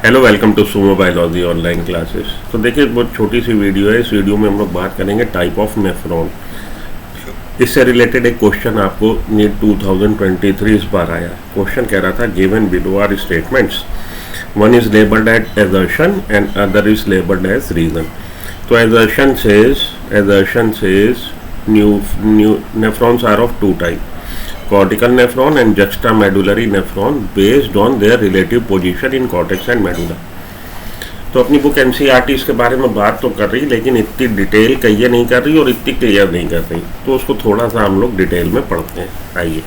Hello, welcome to Sumo biology online classes. तो देखिए, बहुत छोटी सी वीडियो है। इस वीडियो में हम लोग बात करेंगे टाइप ऑफ नेफ्रॉन। इससे रिलेटेड एक क्वेश्चन आपको नीट 2023 इस बार आया। क्वेश्चन कह रहा था given below are statements, one is labelled as assertion and other is labelled as reason. तो assertion says new nephrons are of two type, cortical nephron and juxtamedullary nephron based on their relative position in cortex and medulla। तो अपनी book NCERT इसके बारे में बात तो कर रही, लेकिन इतनी डिटेल क्लियर नहीं कर रही और इतनी क्लियर नहीं कर रही, तो उसको थोड़ा सा हम लोग डिटेल में पढ़ते हैं। आइए,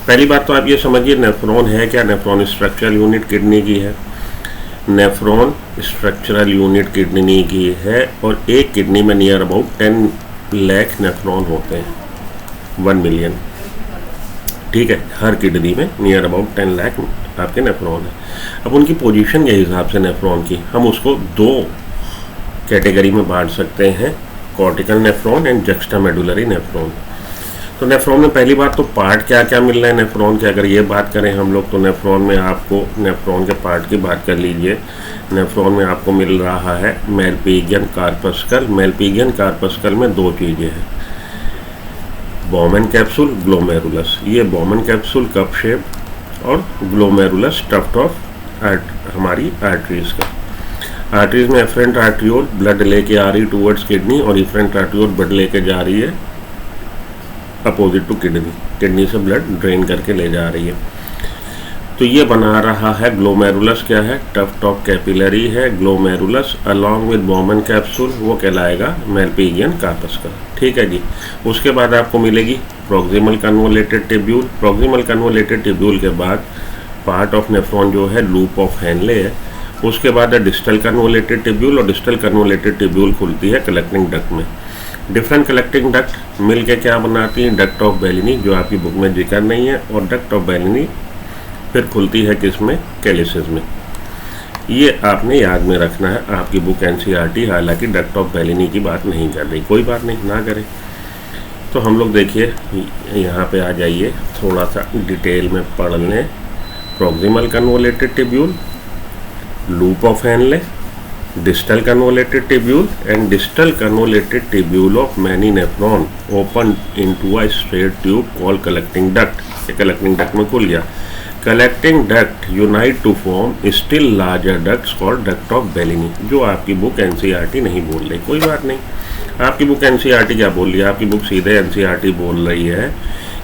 पहली बात तो आप ये समझिए नेफ्रॉन है क्या। नेफ्रॉन स्ट्रक्चरल यूनिट किडनी की है। नेफ्रॉन स्ट्रक्चरल यूनिट किडनी की है और एक किडनी में नियर अबाउट 10 लाख नेफ्रॉन होते हैं, 1 मिलियन। ठीक है, हर किडनी में नियर अबाउट 10 लाख आपके नेफ्रॉन है। अब उनकी पोजीशन के हिसाब से नेफ्रॉन की हम उसको दो कैटेगरी में बांट सकते हैं, कॉर्टिकल नेफ्रॉन एंड जक्स्टामेडुलरी नेफ्रॉन। तो नेफ्रॉन में पहली बात तो पार्ट क्या क्या मिल रहे हैं नेफ्रॉन के। अगर ये बात करें हम लोग, तो नेफ्रॉन में आपको नेफ्रॉन के पार्ट की बात कर लीजिए। नेफ्रॉन में आपको मिल रहा है मेलपिगियन कार्पस्कल। मेलपिगियन कार्पस्कल में दो चीज़ें हैं, बॉमन कैप्सूल, ग्लोमेरुलस। ये बॉमन कैप्सूल कप शेप और ग्लोमेरुलस स्टफ्ड ऑफ हमारी आर्टरीज का। आर्टरीज में एफरेंट आर्ट्रियोल ब्लड लेके आ रही टूवर्ड्स किडनी और इफरेंट आर्ट्रियोल ब्लड लेके जा रही है अपोजिट टू किडनी। किडनी से ब्लड ड्रेन करके ले जा रही है। तो ये बना रहा है ग्लोमेरुलस। क्या है? टफ्ट ऑफ कैपिलरी है glomerulus along with Bowman capsule, वो कहलाएगा मेलपिगियन कार्पस्कल। ठीक है जी। उसके बाद आपको मिलेगी proximal convoluted tubule. Proximal convoluted tubule के बाद पार्ट ऑफ नेफ्रॉन जो है लूप ऑफ हेनले है। उसके बाद है डिस्टल कन्वोलेटेड टिब्यूल और डिस्टल कन्वोलेटेड टिब्यूल खुलती है कलेक्टिंग डक्ट में। डिफरेंट कलेक्टिंग डक्ट मिल के क्या बनाती है? डक्ट ऑफ बेलिनी, जो आपकी बुक में जिक्र नहीं है, और डक्ट ऑफ बेलिनी फिर खुलती है किस में? कैलिसेस में। ये आपने याद में रखना है। आपकी बुक एनसीईआरटी हालांकि डक्ट ऑफ बेलिनी की बात नहीं कर रही, कोई बात नहीं, ना करें। तो हम लोग देखिए यहाँ पे आ जाइए, थोड़ा सा डिटेल में पढ़ लें। Proximal convoluted tubule, loop of Henle, distal convoluted tubule and distal convoluted tubule of many nephron open into a straight tube called collecting duct. ये कलेक्टिंग डक्ट में खुल गया। Collecting duct unite to form still larger ducts called duct of Bellini, जो आपकी book NCERT नहीं बोल रही। कोई बात नहीं, आपकी बुक एनसीईआरटी क्या बोल रही है? आपकी बुक सीधे एनसीईआरटी बोल रही है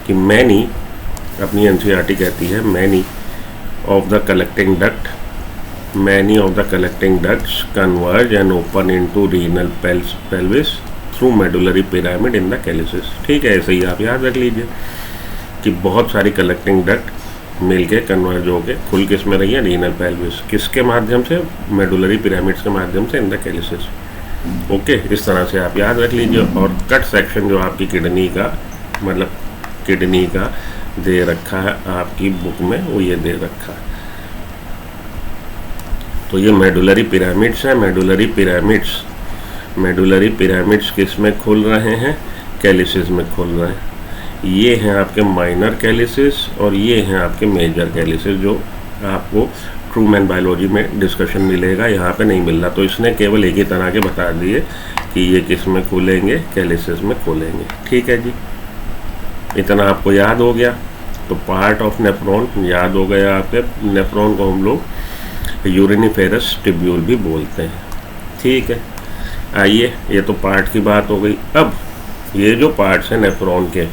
कि मैनी, अपनी एनसीईआरटी कहती है many of the collecting duct, many of the collecting ducts converge and open into renal pelvis through medullary pyramid in the calyces. ठीक है, ऐसे ही आप याद रख लीजिए कि बहुत सारी कलेक्टिंग डक्ट मिलके कन्वर्ज होके खुल किस में रही है? Renal pelvis. किसके माध्यम से? मेडुलरी पिरामिड्स के माध्यम से इन द कैलिसेस। ओके, इस तरह से आप याद रख लीजिए। और कट सेक्शन जो आपकी किडनी का, मतलब किडनी का दे रखा है आपकी बुक में, वो ये दे रखा है। तो ये मेडुलरी पिरामिड्स हैं। मेडुलरी पिरामिड्स किस में खुल रहे हैं? कैलिसेस में खुल रहे हैं। ये हैं आपके माइनर कैलिसेस और ये हैं आपके मेजर कैलिसेस, जो आपको ट्रूमैन बायोलॉजी में डिस्कशन मिलेगा, यहाँ पे नहीं मिल रहा। तो इसने केवल एक ही तरह के बता दिए कि ये किस में खुलेंगे? कैलिसेस में खुलेंगे। ठीक है जी, इतना आपको याद हो गया। तो पार्ट ऑफ नेफ्रॉन याद हो गया आपके। नेफ्रॉन को हम लोग यूरिनिफेरस टिब्यूल भी बोलते हैं। ठीक है, आइए, ये तो पार्ट की बात हो गई। अब ये जो पार्ट्स हैं नेफ्रॉन के,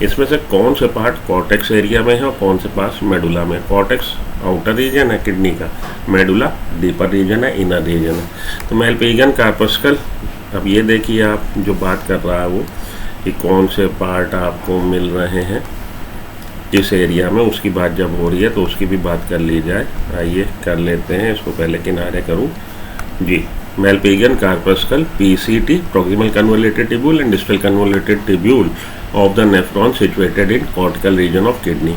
इसमें से कौन से पार्ट कॉर्टेक्स एरिया में है और कौन से पास मेडुला में? कॉर्टेक्स आउटर रीजन है किडनी का, मेडुला डीपर रीजन है, इनर रीजन है। तो मेलपिगियन कार्पस्कल, अब ये देखिए आप जो बात कर रहा है वो, कि कौन से पार्ट आपको मिल रहे हैं किस एरिया में, उसकी बात जब हो रही है तो उसकी भी बात कर ली जाए। आइए कर लेते हैं इसको, पहले किनारे करूँ जी। Malpighian corpuscle, PCT, proximal convoluted tubule and distal convoluted tubule of the nephron situated in cortical region of kidney।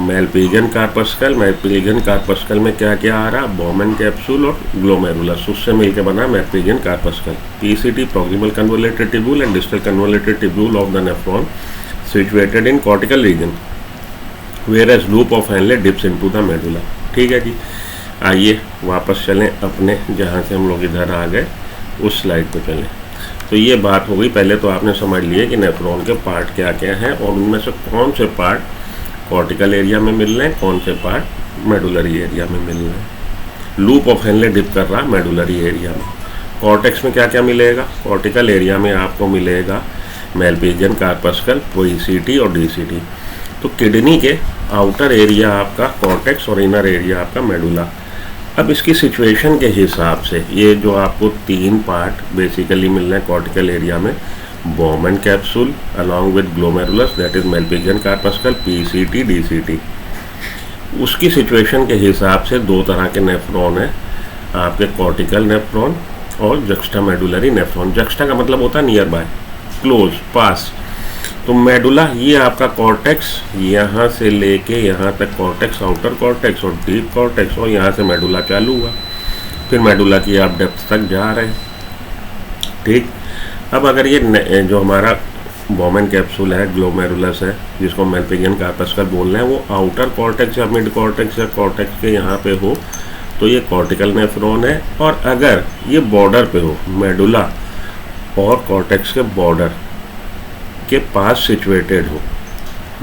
Malpighian corpuscle में क्या क्या आ रहा? बॉमन कैप्सूल और ग्लोमेरुलस, उससे मिलकर बना Malpighian corpuscle. PCT, proximal convoluted tubule and distal convoluted tubule of the nephron situated in cortical region, whereas loop of Henle dips into the medulla। ठीक है जी। आइए वापस चलें अपने जहाँ से हम लोग इधर आ गए उस स्लाइड पर चलें। तो ये बात हो गई, पहले तो आपने समझ लिया कि नेफ्रॉन के पार्ट क्या क्या हैं और उनमें से कौन से पार्ट कॉर्टिकल एरिया में मिल रहे हैं, कौन से पार्ट मेडुलरी एरिया में मिल रहे हैं। लूप ऑफ हेनले डिप कर रहा है मेडुलरी एरिया में। कॉर्टेक्स में क्या क्या मिलेगा, कॉर्टिकल एरिया में आपको मिलेगा मेलपिजियन कार्पस्कल, पोईसीटी और डीसीटी। तो किडनी के आउटर एरिया आपका कॉर्टेक्स और इनर एरिया आपका मेडुला। अब इसकी सिचुएशन के हिसाब से ये जो आपको तीन पार्ट बेसिकली मिल रहे हैं कॉर्टिकल एरिया में, Bowman capsule along with glomerulus that is Malpighian corpuscle, PCT, DCT. उसकी सिचुएशन के हिसाब से दो तरह के नेफ्रॉन हैं आपके, कॉर्टिकल नेफ्रॉन और जक्स्टा मेडुलरी नेफ्रॉन। जक्स्टा का मतलब होता है नियर बाय, क्लोज, पास। तो मेडुला ये आपका कॉर्टेक्स, यहाँ से लेके यहाँ तक कॉर्टेक्स, आउटर कॉर्टेक्स और डीप कॉर्टेक्स, और यहाँ से मेडुला चालू हुआ, फिर मेडुला की आप डेप्थ तक जा रहे हैं। ठीक, अब अगर ये जो हमारा बॉमन कैप्सूल है, ग्लोमेरुलस है, जिसको मेलपिजियन कार्पस्कल बोल रहे हैं, वो आउटर कॉर्टेक्स या मिड कॉर्टेक्स या कॉर्टेक्स के यहाँ पे हो तो ये कॉर्टिकल नेफ्रॉन है। और अगर ये बॉर्डर पे हो, मेडुला और कॉर्टेक्स के बॉर्डर के पास सिचुएटेड हो,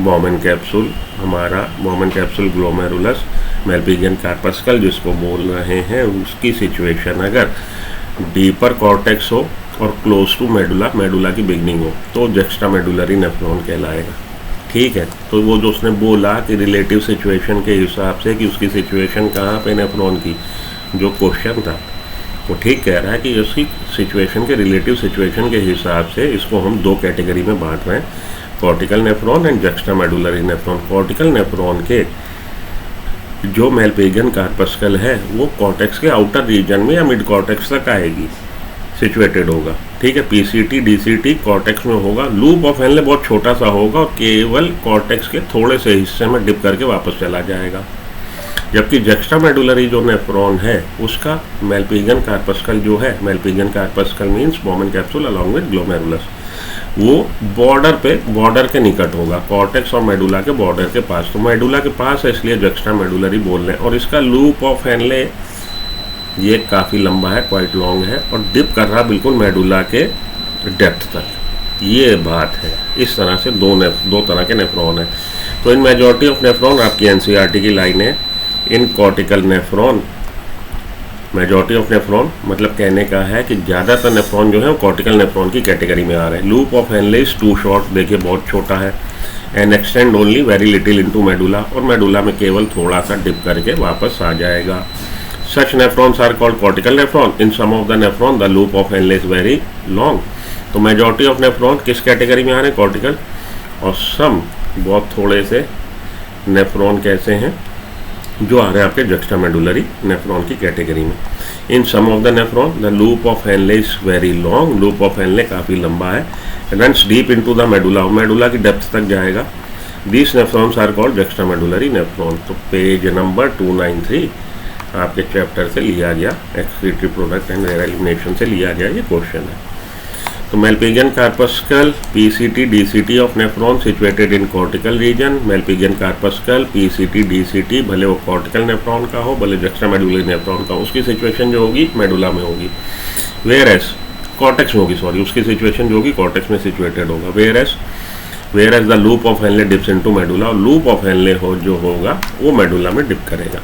बॉमन कैप्सूल, हमारा बॉमन कैप्सूल ग्लोमेरुलस, मेलपिजियन कार्पस्कल जिसको बोल रहे हैं, उसकी सिचुएशन अगर डीपर कॉर्टेक्स हो और क्लोज टू मेडुला, मेडुला की बिगनिंग हो, तो जक्स्टा मेडुलरी नेफ्रॉन कहलाएगा। ठीक है, तो वो जो उसने बोला कि रिलेटिव सिचुएशन के हिसाब से कि उसकी सिचुएशन कहाँ पे नेफ्रॉन की, जो क्वेश्चन था वो ठीक कह रहा है कि उसकी सिचुएशन के रिलेटिव सिचुएशन के हिसाब से इसको हम दो कैटेगरी में बांट रहे हैं, cortical nephron and juxta medullary nephron. Cortical nephron के जो मेलपिजियन कार्पस्कल है वो कॉर्टेक्स के आउटर रीजन में या मिड कॉर्टेक्स तक आएगी, सिचुएटेड होगा। ठीक है, पीसीटी डीसीटी कॉर्टेक्स में होगा, लूप ऑफ हेनले बहुत छोटा सा होगा और केवल कॉर्टेक्स के थोड़े से हिस्से में डिप करके वापस चला जाएगा। जबकि जक्स्टा मेडुलरी जो नेफ्रॉन है उसका मेलपिजियन कार्पस्कल जो है, Malpighian corpuscle means Bowman capsule along with glomerulus, वो बॉर्डर के निकट होगा, कॉर्टेक्स और मेडुला के बॉर्डर के पास। तो मेडुला के पास है इसलिए जक्स्टा मेडुलरी बोल रहे हैं। और इसका लूप ऑफ हेनले ये काफ़ी लंबा है, क्वाइट लॉन्ग है, और डिप कर रहा बिल्कुल मेडुला के डेप्थ तक। ये बात है, इस तरह से दो तरह के नेफ्रॉन है। तो इन मेजॉरिटी ऑफ नेफ्रॉन आपकी एनसीईआरटी की लाइन है, in cortical nephron, majority of nephron मतलब कहने का है कि ज़्यादातर नेफ्रॉन जो है वो कॉर्टिकल नेफ्रॉन की कैटेगरी में आ रहे हैं। Loop of Henle is too short, देखिए बहुत छोटा है, and extend only very little into medulla, और मेडुला में केवल थोड़ा सा डिप करके वापस आ जाएगा। Such nephrons are called cortical nephron. In some of the nephron the loop of Henle is very long. तो मेजॉरिटी ऑफ नेफ्रॉन किस कैटेगरी में आ रहे हैं, कॉर्टिकल, और सम बहुत थोड़े से नेफ्रॉन कैसे हैं जो आ रहे हैं आपके जक्स्टा मेडुलरी नेफ्रॉन की कैटेगरी में। In some of the nephron the loop of Henle is very long, loop of Henle काफ़ी लंबा है, runs deep into the medulla, medulla की डेप्थ तक जाएगा। These nephrons are called juxta medullary nephron. तो page number 293 आपके chapter से लिया गया, एक्सक्रीटरी प्रोडक्ट एंड एलिमिनेशन से लिया गया ये क्वेश्चन है। तो Malpighian corpuscle, PCT DCT of nephron situated in cortical region, Malpighian corpuscle, PCT DCT, भले वो कॉर्टिकल नेफ्रॉन का हो भले जक्स्टा मेडुलरी नेफ्रॉन का, उसकी सिचुएशन जो होगी मेडुला में होगी, वेयर एस कॉर्टेक्स में होगी, सॉरी, उसकी सिचुएशन जो होगी कॉर्टेक्स में सिचुएटेड होगा। Whereas the loop of Henle dips into medulla, और लूप ऑफ हेनले हो जो होगा वो मेडुला में डिप करेगा।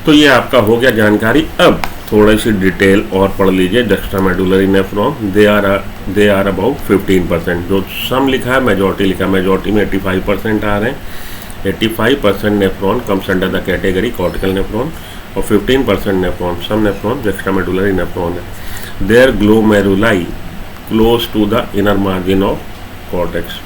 तो ये आपका हो गया जानकारी। अब थोड़ी सी डिटेल और पढ़ लीजिए juxta medullary nephron, they are about 15%। जो सम लिखा है मेजॉरिटी लिखा है, मेजॉरिटी में 85% आ रहे हैं। 85% nephron comes under the category cortical nephron, और 15% nephron, some nephron juxta medullary nephron है। Their glomeruli close to the inner margin of cortex,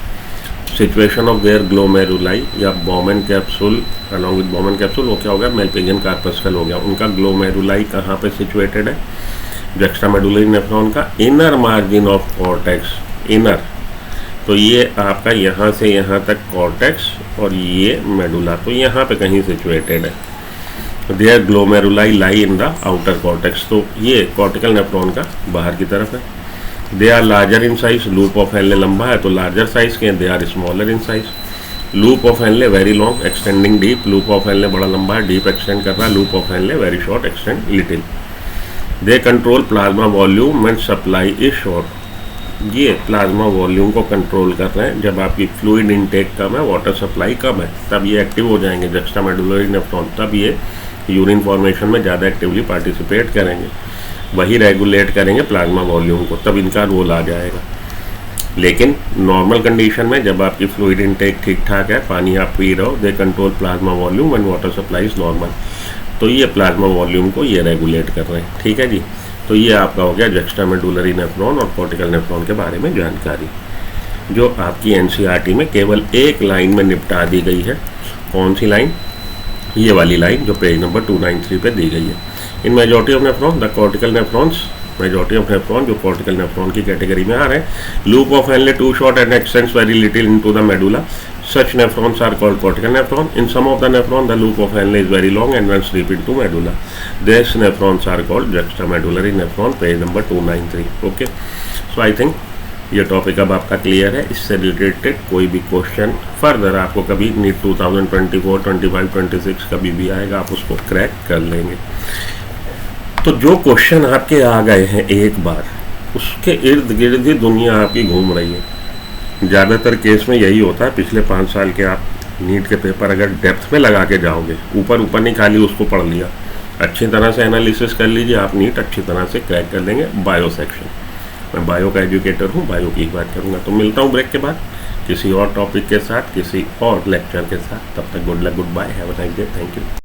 situation of their glomeruli या Bowman capsule along with Bowman capsule, वो क्या हो गया, मेलपिजियन corpuscle हो गया। उनका ग्लोमेरुलाई कहाँ पे सिचुएटेड है, जक्स्टा मेडुलरी नेफ्रॉन का inner margin of cortex, inner. तो ये आपका यहाँ से यहाँ तक कॉर्टेक्स और ये मेडुला, तो यहाँ पे कहीं सिचुएटेड है। Their glomeruli lie in the outer cortex, तो ये कॉर्टिकल नेफ्रॉन का बाहर की तरफ है। They are larger in size, loop of Henle लंबा है तो लार्जर साइज के, they are smaller in size. Loop of Henle very long extending deep, loop of Henle बड़ा लंबा है, डीप एक्सटेंड कर रहा है, loop of Henle very short extend little. They control plasma volume when supply is short, ये plasma volume को control कर रहे हैं। जब आपकी फ्लूइड इनटेक कम है, वाटर सप्लाई कम है, तब ये एक्टिव हो जाएंगे जुक्स्टामेडुलरी नेफ्रॉन, तब ये यूरिन फॉर्मेशन में ज़्यादा एक्टिवली पार्टिसिपेट करेंगे, वही रेगुलेट करेंगे प्लाज्मा वॉल्यूम को, तब इनका रोल आ जाएगा। लेकिन नॉर्मल कंडीशन में जब आपकी फ्लूइड इनटेक ठीक ठाक है, पानी आप पी रहे हो, दे control plasma volume when water supply is normal, तो ये प्लाज्मा वॉल्यूम को ये रेगुलेट कर रहे हैं। ठीक है जी, तो ये आपका हो गया जुक्स्टामेडुलरी नेफ्रॉन और कॉर्टिकल नेफ्रॉन के बारे में जानकारी, जो आपकी एनसीईआरटी में केवल एक लाइन में निपटा दी गई है। कौन सी लाइन? ये वाली लाइन जो पेज नंबर 293 पे दी गई है। In majority of nephron the cortical nephrons, majority of nephron जो कॉर्टिकल नेफ्रॉन की कैटेगरी में आ रहे हैं, loop of Henle too short and extends very little into the medulla, such nephrons are called cortical nephron. In some of the nephron the loop of Henle is very long and runs deep into medulla. These nephrons are called juxtamedullary nephron, page number 293. Okay, so I think ये topic अब आपका clear है। इससे related कोई भी question further आपको कभी NEET 2024, 25, 26 कभी भी आएगा, आप उसको क्रैक कर लेंगे। तो जो क्वेश्चन आपके आ गए हैं एक बार, उसके इर्द गिर्द ही दुनिया आपकी घूम रही है। ज़्यादातर केस में यही होता है। पिछले 5 साल के आप नीट के पेपर अगर डेप्थ में लगा के जाओगे, ऊपर ऊपर नहीं खाली उसको पढ़ लिया, अच्छी तरह से एनालिसिस कर लीजिए, आप नीट अच्छी तरह से क्रैक कर लेंगे। बायो सेक्शन, मैं बायो का एजुकेटर हूँ, बायो की बात करूँगा। तो मिलता हूँ ब्रेक के बाद किसी और टॉपिक के साथ, किसी और लेक्चर के साथ। तब तक good luck, goodbye, have a nice day, thank you.